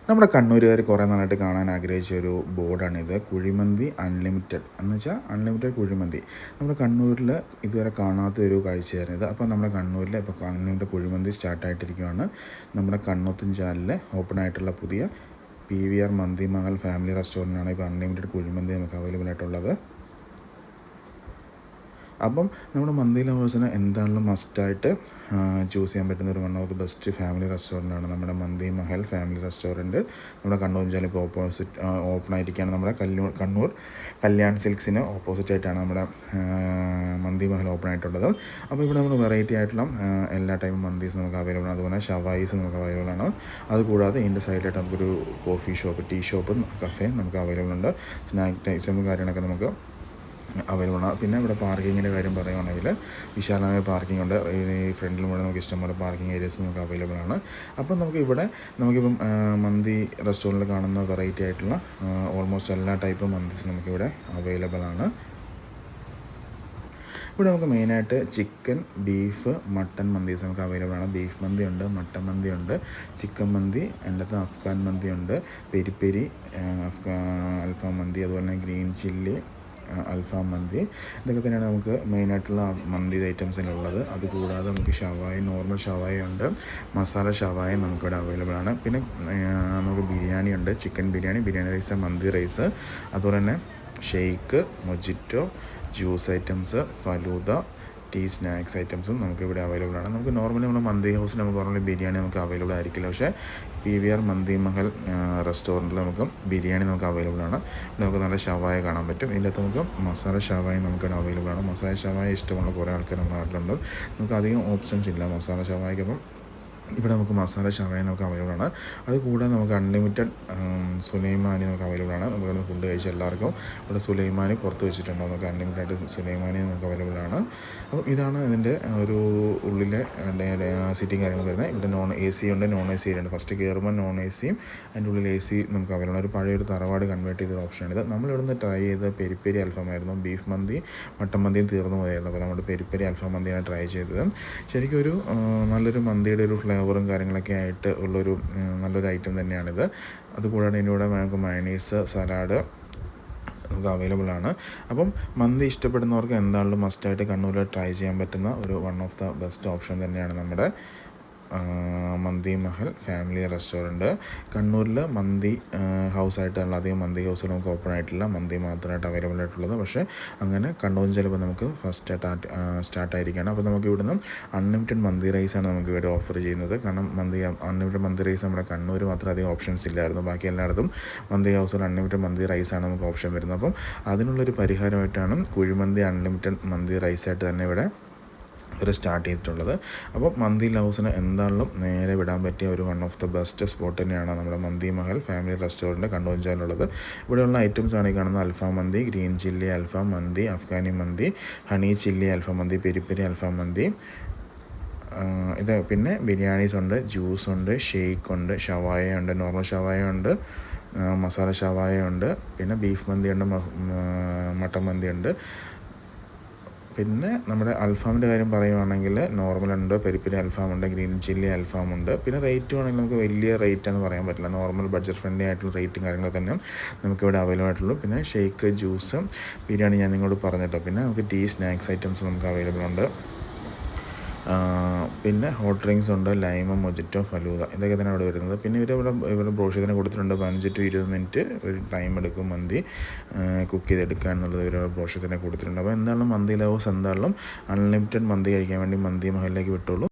നമ്മുടെ കണ്ണൂരുകാർ കുറേ നാളായിട്ട് കാണാൻ ആഗ്രഹിച്ച ഒരു ബോർഡാണിത്. കുഴിമന്തി അൺലിമിറ്റഡ് എന്ന് വെച്ചാൽ അൺലിമിറ്റഡ് കുഴിമന്തി. നമ്മുടെ കണ്ണൂരിൽ ഇതുവരെ കാണാത്ത ഒരു കാഴ്ചയായിരുന്നു ഇത്. അപ്പോൾ നമ്മുടെ കണ്ണൂരിൽ ഇപ്പോൾ അൺലിമിറ്റഡ് കുഴിമന്തി സ്റ്റാർട്ടായിട്ടിരിക്കുകയാണ്. നമ്മുടെ കണ്ണോത്തുംചാലിൽ ഓപ്പൺ ആയിട്ടുള്ള പുതിയ PVR മന്തി മഹൽ ഫാമിലി റെസ്റ്റോറൻ്റാണ് ഇപ്പോൾ അൺലിമിറ്റഡ് കുഴിമന്തി നമുക്ക് അവൈലബിൾ ആയിട്ടുള്ളത്. അപ്പം നമ്മുടെ മന്തി ലവേഴ്സിന് എന്താണെങ്കിലും മസ്റ്റായിട്ട് ചൂസ് ചെയ്യാൻ പറ്റുന്ന ഒരു one of the best family റെസ്റ്റോറൻ്റാണ് നമ്മുടെ മന്തി മഹൽ ഫാമിലി റെസ്റ്റോറൻറ്റ്. നമ്മുടെ കണ്ണൂർ ഇപ്പോൾ ഓപ്പൺ ആയിരിക്കുകയാണ്. നമ്മുടെ കണ്ണൂർ കല്യാൺ സിൽക്സിന് ഓപ്പോസിറ്റായിട്ടാണ് നമ്മുടെ മന്തി മഹൽ ഓപ്പൺ ആയിട്ടുള്ളത്. അപ്പോൾ ഇവിടെ നമ്മൾ വെറൈറ്റി ആയിട്ടുള്ള എല്ലാ ടൈപ്പും മന്തീസ് നമുക്ക് അവൈലബിൾ ആണ്. അതുപോലെ ഷവായിസ് നമുക്ക് അവൈലബിൾ ആണ്. അതുകൂടാതെ ഇതിൻ്റെ സൈഡിലായിട്ട് നമുക്കൊരു coffee shop, tea shop, cafe നമുക്ക് അവൈലബിൾ ഉണ്ട്. സ്നാക്ക് ടൈസും കാര്യങ്ങളൊക്കെ നമുക്ക് അവൈലബിൾ ആണ്. പിന്നെ ഇവിടെ പാർക്കിങ്ങിൻ്റെ കാര്യം പറയുകയാണെങ്കിൽ വിശാലമായ പാർക്കിംഗ് ഉണ്ട്. ഈ ഫ്രണ്ടിലും കൂടെ നമുക്ക് ഇഷ്ടംപോലെ പാർക്കിംഗ് ഏരിയസ് നമുക്ക് അവൈലബിൾ ആണ്. അപ്പം നമുക്കിപ്പം മന്തി റെസ്റ്റോറൻറ്റിൽ കാണുന്ന വെറൈറ്റി ആയിട്ടുള്ള ഓൾമോസ്റ്റ് എല്ലാ ടൈപ്പ് മന്തീസ് നമുക്കിവിടെ അവൈലബിൾ ആണ്. ഇവിടെ നമുക്ക് മെയിനായിട്ട് ചിക്കൻ, ബീഫ്, മട്ടൻ മന്തീസ് നമുക്ക് അവൈലബിൾ ആണ്. ബീഫ് മന്തി ഉണ്ട്, മട്ടൻ മന്തി ഉണ്ട്, ചിക്കൻ മന്തി, എൻ്റെ അടുത്ത് അഫ്ഗാൻ മന്തി ഉണ്ട്, പെരി അൽഫാം മന്തി, അതുപോലെ തന്നെ ഗ്രീൻ ചില്ലി അൽഫാം മന്തി. ഇതൊക്കെ തന്നെയാണ് നമുക്ക് മെയിനായിട്ടുള്ള മന്തി ഐറ്റംസിലുള്ളത്. അതുകൂടാതെ നമുക്ക് ഷവായ, നോർമൽ ഷവായ ഉണ്ട്, മസാല ഷവായ നമുക്കിവിടെ അവൈലബിൾ ആണ്. പിന്നെ നമുക്ക് ബിരിയാണി ഉണ്ട്, chicken biryani, biryani rice, mandi rice, അതുപോലെ തന്നെ shake, mojito, juice items, falooda, tea, snacks ഐറ്റംസും നമുക്കിവിടെ അവൈലബിൾ ആണ്. നമുക്ക് നോർമലി നമ്മുടെ മന്തി ഹൗസിൽ നമുക്ക് നോർമലി ബിരിയാണി നമുക്ക് അവൈലബിൾ ആയിരിക്കില്ല. പക്ഷേ PVR മന്തി മഹൽ റെസ്റ്റോറൻറ്റിൽ നമുക്ക് ബിരിയാണി നമുക്ക് അവൈലബിൾ ആണ്. നമുക്ക് നല്ല ഷവായ കാണാൻ പറ്റും. ഇതിനകത്ത് നമുക്ക് മസാല ഷവായ നമുക്കിവിടെ അവൈലബിൾ ആണ്. മസാല ഷവായ ഇഷ്ടമുള്ള കുറേ ആൾക്കാർ നമ്മുടെ നാട്ടിലുണ്ട്. നമുക്ക് അധികം ഓപ്ഷൻസ് ഇല്ല മസാല ഷവായയ്ക്ക്. ഇവിടെ നമുക്ക് മസാല ഷവായ നമുക്ക് അവൈലബിൾ ആണ്. അതുകൂടാതെ നമുക്ക് അൺലിമിറ്റഡ് സുലൈമാനി നമുക്ക് അവൈലബിൾ ആണ്. നമ്മളിവിടെ ഫുഡ് കഴിച്ച എല്ലാവർക്കും ഇവിടെ സുലൈമാനി പുറത്ത് വെച്ചിട്ടുണ്ട്. നമുക്ക് അൺലിമിറ്റഡ് സുലൈമാനി നമുക്ക് അവൈലബിൾ ആണ്. അപ്പം ഇതാണ് ഇതിൻ്റെ ഒരു ഉള്ളിലെ സീറ്റിംഗ് കാര്യങ്ങൾ വരുന്നത്. ഇവിടെ നോൺ AC ഉണ്ട്, നോൺ AC ഉണ്ട്. ഫസ്റ്റ് കയറുമ്പോൾ നോൺ ACയും അതിൻ്റെ ഉള്ളിൽ AC നമുക്ക് അവൈലബിൾ ആണ്. ഒരു പഴയൊരു തറവാട് കൺവേർട്ട് ചെയ്തൊരു ഓപ്ഷനാണിത്. നമ്മളിവിടുന്ന് ട്രൈ ചെയ്ത് പെരി അൽഫാമായിരുന്നു. ബീഫ് മന്തി, മട്ടൻ മന്തിയും തീർന്നു പോയായിരുന്നു. അപ്പോൾ നമ്മുടെ പെരി അൽഫാം മന്തിയാണ് ട്രൈ ചെയ്തത്. ശരിക്കും ഒരു നല്ലൊരു മന്തിയുടെ ഒരു ഫ്ലേവറും കാര്യങ്ങളൊക്കെ ആയിട്ട് ഉള്ളൊരു നല്ലൊരു ഐറ്റം തന്നെയാണിത്. അതുകൂടാതെ ഇതിൻ്റെ കൂടെ നമുക്ക് മയണീസ്, സലാഡ് നമുക്ക് അവൈലബിൾ ആണ്. അപ്പം മന്തി ഇഷ്ടപ്പെടുന്നവർക്ക് എന്താണെങ്കിലും മസ്റ്റായിട്ട് കണ്ണൂരിൽ ട്രൈ ചെയ്യാൻ പറ്റുന്ന ഒരു one of the best option തന്നെയാണ് നമ്മുടെ മന്തി മഹൽ ഫാമിലി റെസ്റ്റോറൻറ്റ്. കണ്ണൂരിൽ മന്തി ഹൗസായിട്ടുള്ള അധികം മന്തി ഹൗസുകൾ നമുക്ക് ഓപ്പൺ ആയിട്ടില്ല. മന്തി മാത്രമായിട്ട് അവൈലബിൾ ആയിട്ടുള്ളത്. പക്ഷേ അങ്ങനെ കണ്ണൂർ ചിലപ്പോൾ നമുക്ക് സ്റ്റാർട്ടായിരിക്കുകയാണ്. അപ്പോൾ നമുക്ക് ഇവിടുന്ന് അൺലിമിറ്റഡ് മന്തി റൈസാണ് നമുക്ക് ഇവിടെ ഓഫർ ചെയ്യുന്നത്. കാരണം അൺലിമിറ്റഡ് മന്തി റൈസ് നമ്മുടെ കണ്ണൂർ മാത്രം അധികം ഓപ്ഷൻസ് ഇല്ലായിരുന്നു. ബാക്കി എല്ലായിടത്തും മന്തി ഹൗസിൽ അൺലിമിറ്റഡ് മന്തി റൈസാണ് നമുക്ക് ഓപ്ഷൻ വരുന്നത്. അപ്പം അതിനുള്ളൊരു പരിഹാരമായിട്ടാണ് കുഴിമന്തി അൺലിമിറ്റഡ് മന്തി റൈസായിട്ട് തന്നെ ഇവിടെ സ്റ്റാർട്ട് ചെയ്തിട്ടുള്ളത്. അപ്പോൾ മന്തി ലവേഴ്സിന് എന്താണെങ്കിലും നേരെ വിടാൻ പറ്റിയ ഒരു one of the best spot തന്നെയാണ് നമ്മുടെ മന്തി മഹൽ ഫാമിലി റെസ്റ്റോറൻറ്റ് കണ്ണൂരിലുള്ളത്. ഇവിടെയുള്ള ഐറ്റംസ് ആണ് ഈ കാണുന്ന അൽഫാം മന്തി, ഗ്രീൻ ചില്ലി അൽഫാം മന്തി, അഫ്ഗാനി മന്തി, ഹണി ചില്ലി അൽഫാം മന്തി, പെരി അൽഫാം മന്തി, ഇത് പിന്നെ ബിരിയാണീസ് ഉണ്ട്, ജ്യൂസ് ഉണ്ട്, ഷേക്ക് ഉണ്ട്, ഷവായ ഉണ്ട്, നോർമൽ ഷവായ ഉണ്ട്, മസാല ഷവായ ഉണ്ട്, പിന്നെ ബീഫ് മന്തി ഉണ്ട്, മട്ടൻ മന്തി ഉണ്ട്. പിന്നെ നമ്മുടെ അൽഫാമിൻ്റെ കാര്യം പറയുകയാണെങ്കിൽ നോർമലുണ്ട്, പെരി അൽഫാമുണ്ട്, ഗ്രീൻ ചില്ലി അൽഫാമുണ്ട്. പിന്നെ റേറ്റ് ആണെങ്കിൽ നമുക്ക് വലിയ റേറ്റ് എന്ന് പറയാൻ പറ്റില്ല. നോർമൽ ബഡ്ജറ്റ് ഫ്രണ്ട്ലി ആയിട്ടുള്ള റേറ്റും കാര്യങ്ങളൊക്കെ തന്നെ നമുക്കിവിടെ അവൈലബിൾ ആയിട്ടുള്ളൂ. പിന്നെ ഷേക്ക്, ജ്യൂസ്, ബിരിയാണി ഞാൻ നിങ്ങളോട് പറഞ്ഞിട്ടോ. പിന്നെ നമുക്ക് ടീ, സ്നാക്സ് ഐറ്റംസ് നമുക്ക് അവൈലബിൾ ഉണ്ട്. പിന്നെ ഹോട്ട് ഡ്രിങ്ക്സ് ഉണ്ട്, ലൈമ്, മൊജിറ്റോ, ഫലൂദ, ഇതൊക്കെ തന്നെ അവിടെ വരുന്നത്. പിന്നെ ഇവിടെ ബ്രോഷർ തന്നെ കൊടുത്തിട്ടുണ്ട്. 15 to 20 മിനിറ്റ് ഒരു ടൈം എടുക്കും മന്തി കുക്ക് ചെയ്തെടുക്കുക എന്നുള്ളത് ഇവരുടെ ബ്രോഷർ തന്നെ കൊടുത്തിട്ടുണ്ട്. അപ്പോൾ എന്തായാലും മന്തി ലവേഴ്സ് എന്തായാലും അൺലിമിറ്റഡ് മന്തി കഴിക്കാൻ വേണ്ടി മന്തി മഹലിലേക്ക് വിട്ടോളൂ.